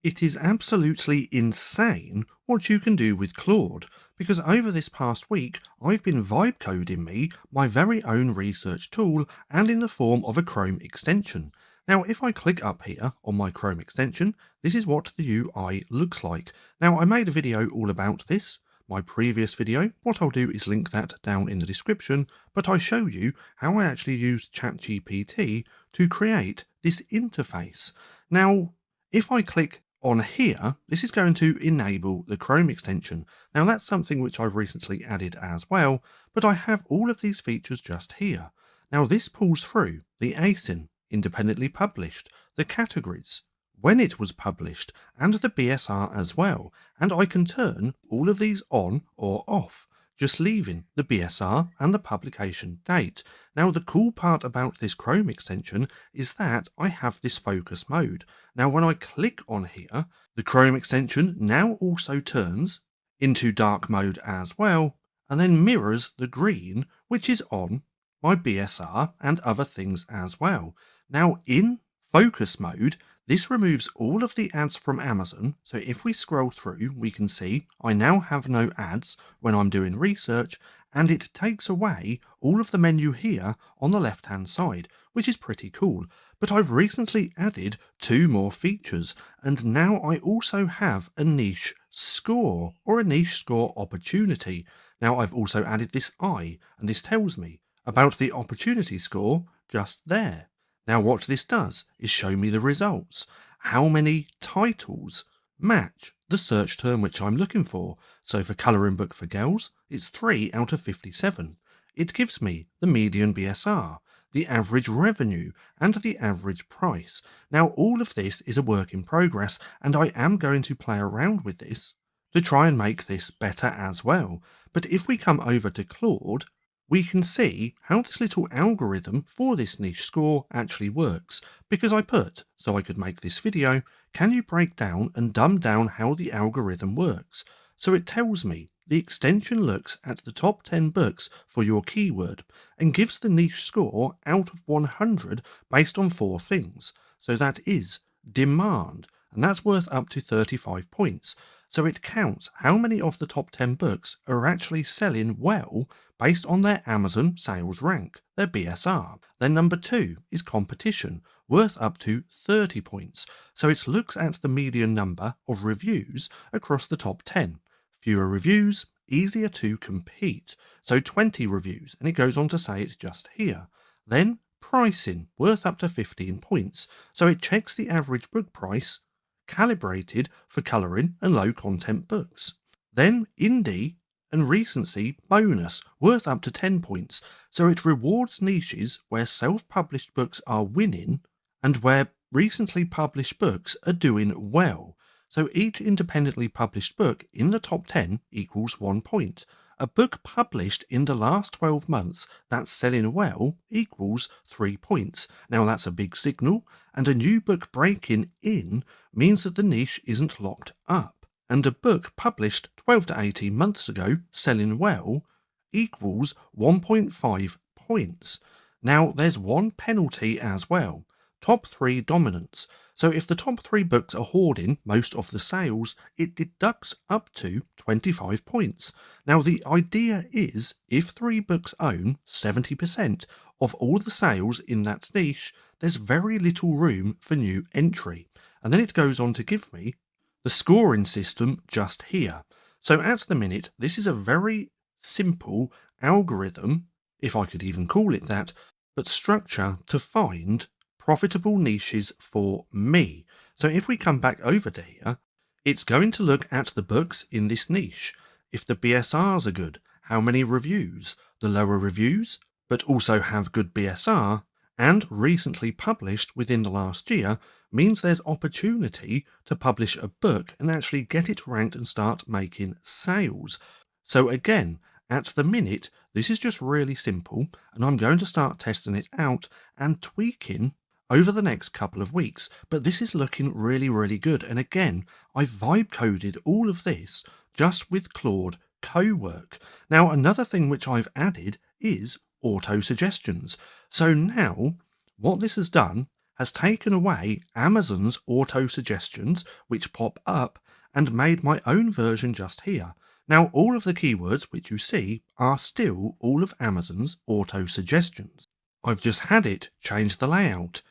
It is absolutely insane what you can do with Claude, because over this past week I've been vibe coding me my very own research tool and in the form of a Chrome extension. Now if I click up here on my Chrome extension, this is what the UI looks like. Now I made a video all about this, my previous video. What I'll do is link that down in the description, but I show you how I actually use ChatGPT to create this interface. Now if I click on here, this is going to enable the Chrome extension. Now that's something which I've recently added as well, but I have all of these features just here. Now this pulls through the ASIN, independently published, the categories, when it was published, and the BSR as well, and I can turn all of these on or off, just leaving the BSR and the publication date. Now the cool part about this Chrome extension is that I have this focus mode. Now when I click on here, the Chrome extension now also turns into dark mode as well, and then mirrors the green, which is on my BSR and other things as well. Now in focus mode, this removes all of the ads from Amazon, so if we scroll through, we can see I now have no ads when I'm doing research, and it takes away all of the menu here on the left hand side, which is pretty cool. But I've recently added two more features, and now I also have a niche score or a niche score opportunity. Now I've also added this I, and this tells me about the opportunity score just there. Now what this does is show me the results, how many titles match the search term which I'm looking for. So for colouring book for girls, it's 3 out of 57. It gives me the median BSR, the average revenue, and the average price. Now all of this is a work in progress, and I am going to play around with this to try and make this better as well. But if we come over to Claude, we can see how this little algorithm for this niche score actually works, because I put, so I could make this video, can you break down and dumb down how the algorithm works? So it tells me the extension looks at the top 10 books for your keyword and gives the niche score out of 100 based on 4 things. So that is demand, and that's worth up to 35 points. So it counts how many of the top 10 books are actually selling well based on their Amazon sales rank, their BSR. Then number 2 is competition, worth up to 30 points. So it looks at the median number of reviews across the top 10. Fewer reviews, easier to compete. So 20 reviews, and it goes on to say it just here. Then pricing, worth up to 15 points. So it checks the average book price calibrated for colouring and low content books. Then indie and recency bonus, worth up to 10 points, so it rewards niches where self-published books are winning and where recently published books are doing well. So each independently published book in the top 10 equals 1 point. A book published in the last 12 months that's selling well equals 3 points. Now that's a big signal, and a new book breaking in means that the niche isn't locked up. And a book published 12 to 18 months ago selling well equals 1.5 points. Now there's one penalty as well, top 3 dominance. So if the top 3 books are hoarding most of the sales, it deducts up to 25 points. Now the idea is if 3 books own 70% of all the sales in that niche, there's very little room for new entry. And then it goes on to give me the scoring system just here. So at the minute, this is a very simple algorithm, if I could even call it that, but structure to find profitable niches for me. So if we come back over to here, it's going to look at the books in this niche. If the BSRs are good, how many reviews, the lower reviews, but also have good BSR, and recently published within the last year, means there's opportunity to publish a book and actually get it ranked and start making sales. So again, at the minute, this is just really simple, and I'm going to start testing it out and tweaking over the next couple of weeks, but this is looking really good. And again, I vibe coded all of this just with Claude co-work. Now another thing which I've added is auto suggestions. So now what this has done has taken away Amazon's auto suggestions, which pop up, and made my own version just here. Now, all of the keywords which you see are still all of Amazon's auto suggestions. I've just had it change the layout,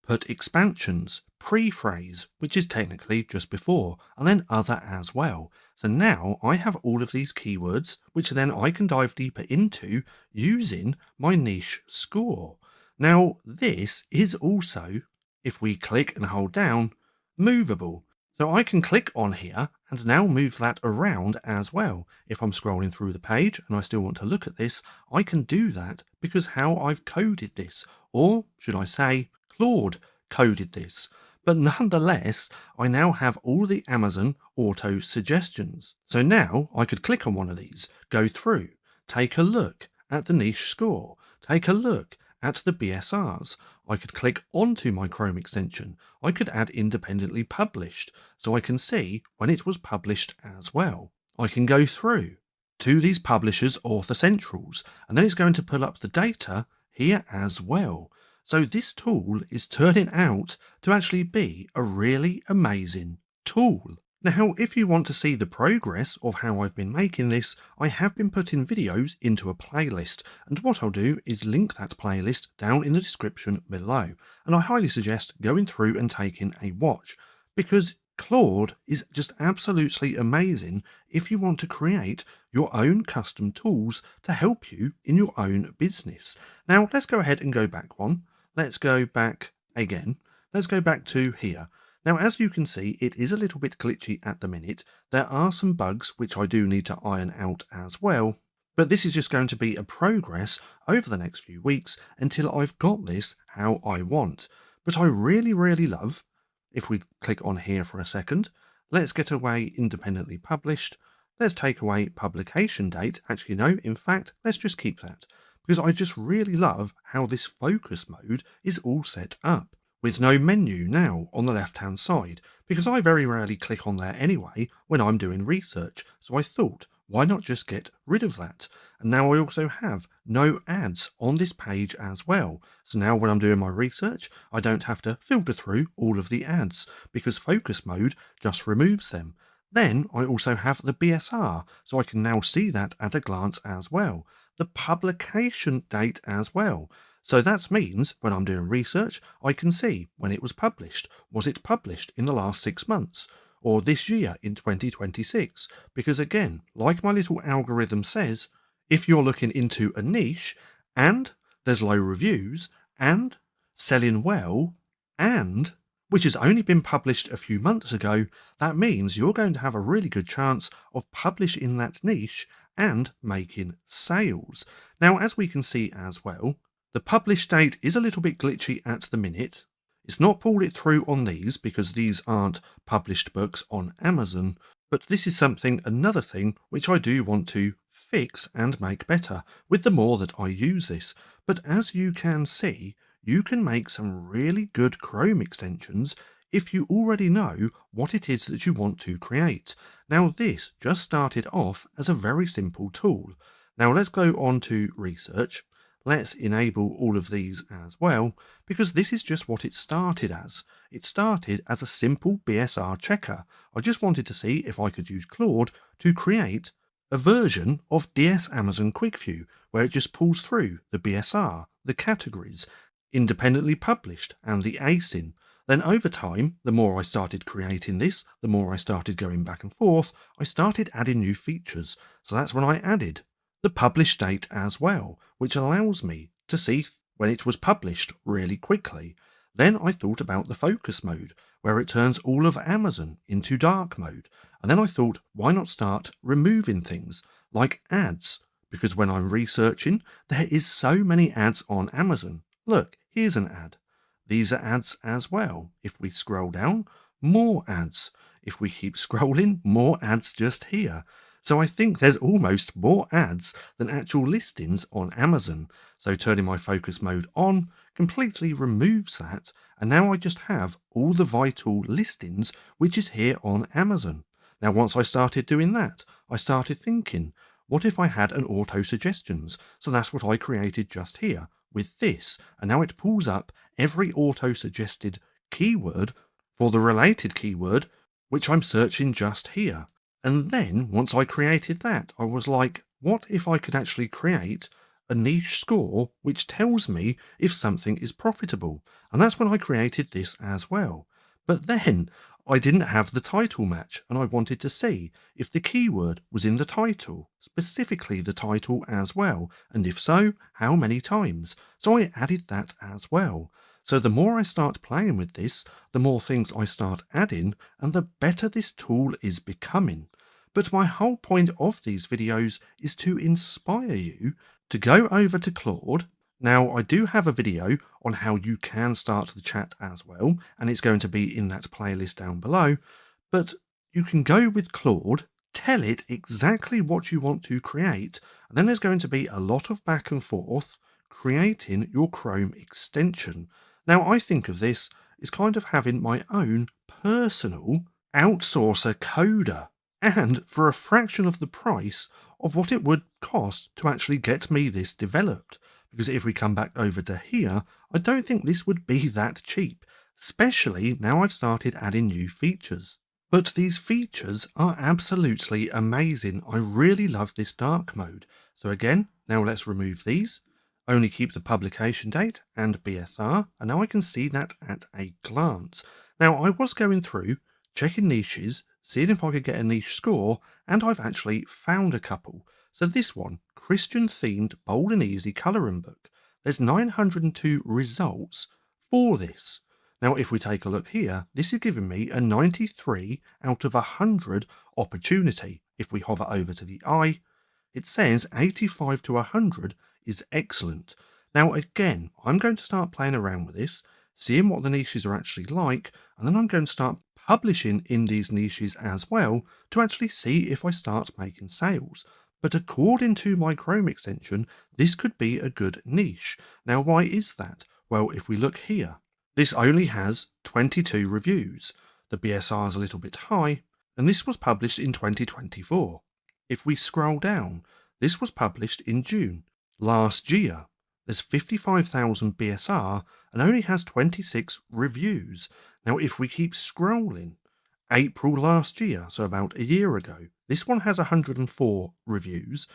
put expansions, pre-phrase, which is technically just before, and then other as well. So now I have all of these keywords, which then I can dive deeper into using my niche score. Now, this is also, if we click and hold down, movable. So I can click on here and now move that around as well. If I'm scrolling through the page and I still want to look at this, I can do that because how I've coded this, or should I say, Claude coded this. But nonetheless, I now have all the Amazon auto suggestions. So now I could click on one of these, go through, take a look at the niche score, take a look at the BSRs. I could click onto my Chrome extension. I could add independently published, so I can see when it was published as well. I can go through to these publishers' author centrals, and then it's going to pull up the data here as well. So this tool is turning out to actually be a really amazing tool. Now, if you want to see the progress of how I've been making this, I have been putting videos into a playlist, and what I'll do is link that playlist down in the description below, and I highly suggest going through and taking a watch, because Claude is just absolutely amazing if you want to create your own custom tools to help you in your own business. Now, let's go ahead and go back one. Let's go back again. Let's go back to here. Now, as you can see, it is a little bit glitchy at the minute. There are some bugs which I do need to iron out as well, but this is just going to be a progress over the next few weeks until I've got this how I want. But I really, really love, if we click on here for a second, let's get away independently published. Let's take away publication date. Actually, no, in fact, let's just keep that, because I just really love how this focus mode is all set up, with no menu now on the left hand side, because I very rarely click on there anyway when I'm doing research, so I thought, why not just get rid of that? And now I also have no ads on this page as well, so now when I'm doing my research I don't have to filter through all of the ads, because focus mode just removes them. Then I also have the BSR, so I can now see that at a glance as well, the publication date as well. So that means when I'm doing research, I can see when it was published. Was it published in the last 6 months? Or this year in 2026? Because again, like my little algorithm says, if you're looking into a niche and there's low reviews and selling well and which has only been published a few months ago, that means you're going to have a really good chance of publishing that niche and making sales. Now, as we can see as well, the publish date is a little bit glitchy at the minute. It's not pulled it through on these because these aren't published books on Amazon, but this is another thing which I do want to fix and make better with the more that I use this. But as you can see, you can make some really good Chrome extensions if you already know what it is that you want to create. Now, this just started off as a very simple tool. Now let's go on to research. Let's enable all of these as well, because this is just what it started as. It started as a simple BSR checker. I just wanted to see if I could use Claude to create a version of DS Amazon Quick View, where it just pulls through the BSR, the categories, independently published, and the ASIN. Then over time, the more I started creating this, the more I started going back and forth, I started adding new features. So that's when I added the publish date as well, which allows me to see when it was published really quickly. Then I thought about the focus mode, where it turns all of Amazon into dark mode. And then I thought, why not start removing things like ads? Because when I'm researching, there is so many ads on Amazon. Look, here's an ad. These are ads as well. If we scroll down, more ads. If we keep scrolling, more ads just here. So I think there's almost more ads than actual listings on Amazon. So turning my focus mode on completely removes that, and now I just have all the vital listings which is here on Amazon. Now once I started doing that, I started thinking, what if I had an auto suggestions? So that's what I created just here. with this, and now it pulls up every auto-suggested keyword for the related keyword which I'm searching just here. And then once I created that, I was like, what if I could actually create a niche score which tells me if something is profitable? And that's when I created this as well. But then I didn't have the title match, and I wanted to see if the keyword was in the title, specifically the title as well, and if so, how many times. So I added that as well. So the more I start playing with this, the more things I start adding, and the better this tool is becoming. But my whole point of these videos is to inspire you to go over to Claude. Now, I do have a video on how you can start the chat as well, and it's going to be in that playlist down below, but you can go with Claude, tell it exactly what you want to create, and then there's going to be a lot of back and forth creating your Chrome extension. Now, I think of this as kind of having my own personal outsourcer coder, and for a fraction of the price of what it would cost to actually get me this developed. Because if we come back over to here, I don't think this would be that cheap, especially now I've started adding new features. But these features are absolutely amazing. I really love this dark mode. So again, now let's remove these. Only keep the publication date and BSR, and now I can see that at a glance. Now I was going through, checking niches, seeing if I could get a niche score, and I've actually found a couple. So this one, Christian themed bold and easy colouring book. There's 902 results for this. Now if we take a look here, this is giving me a 93 out of 100 opportunity. If we hover over to the eye, it says 85 to 100 is excellent. Now again, I'm going to start playing around with this, seeing what the niches are actually like, and then I'm going to start publishing in these niches as well to actually see if I start making sales. But according to my Chrome extension, this could be a good niche. Now why is that? Well, if we look here, this only has 22 reviews. The BSR is a little bit high, and this was published in 2024. If we scroll down, this was published in June last year. There's 55,000 BSR and only has 26 reviews. Now, if we keep scrolling, April last year, so about a year ago, this one has 104 reviews,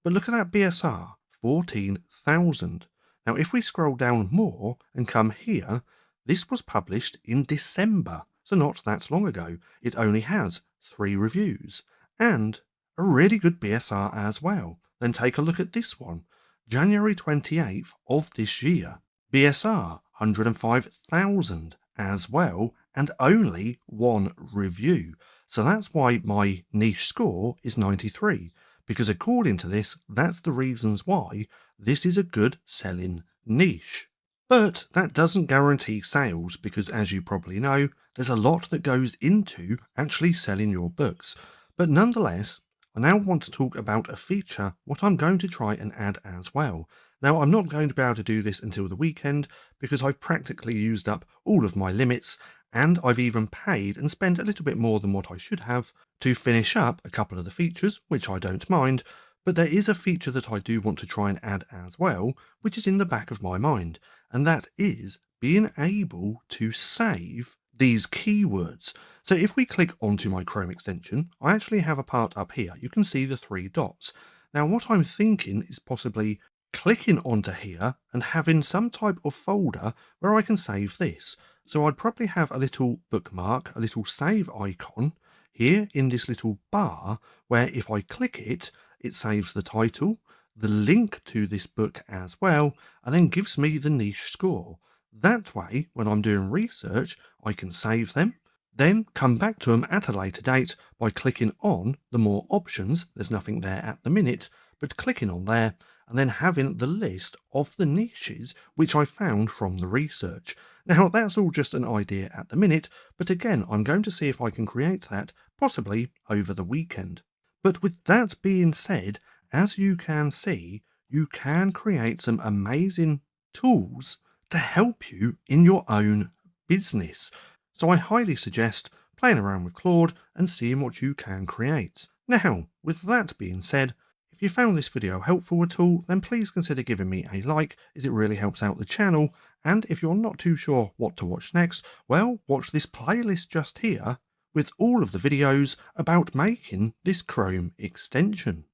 but look at that BSR, 14,000. Now, if we scroll down more and come here, this was published in December, so not that long ago. It only has 3 reviews and a really good BSR as well. Then take a look at this one, January 28th of this year, BSR 105,000 as well, and only 1 review. So that's why my niche score is 93, because according to this, that's the reasons why this is a good selling niche. But that doesn't guarantee sales, because as you probably know, there's a lot that goes into actually selling your books. But nonetheless, I now want to talk about a feature what I'm going to try and add as well. Now, I'm not going to be able to do this until the weekend because I've practically used up all of my limits, and I've even paid and spent a little bit more than what I should have to finish up a couple of the features, which I don't mind. But there is a feature that I do want to try and add as well, which is in the back of my mind, and that is being able to save these keywords. So if we click onto my Chrome extension, I actually have a part up here. You can see the 3 dots. Now what I'm thinking is possibly clicking onto here and having some type of folder where I can save this. So I'd probably have a little bookmark, a little save icon here in this little bar where if I click it, it saves the title, the link to this book as well, and then gives me the niche score. That way, when I'm doing research, I can save them, then come back to them at a later date by clicking on the more options. There's nothing there at the minute, but clicking on there and then having the list of the niches which I found from the research. Now, that's all just an idea at the minute, but again, I'm going to see if I can create that possibly over the weekend. But with that being said, as you can see, you can create some amazing tools to help you in your own business. So I highly suggest playing around with Claude and seeing what you can create. Now, with that being said, if If you found this video helpful at all, then please consider giving me a like, as it really helps out the channel. And if you're not too sure what to watch next, well, watch this playlist just here with all of the videos about making this Chrome extension.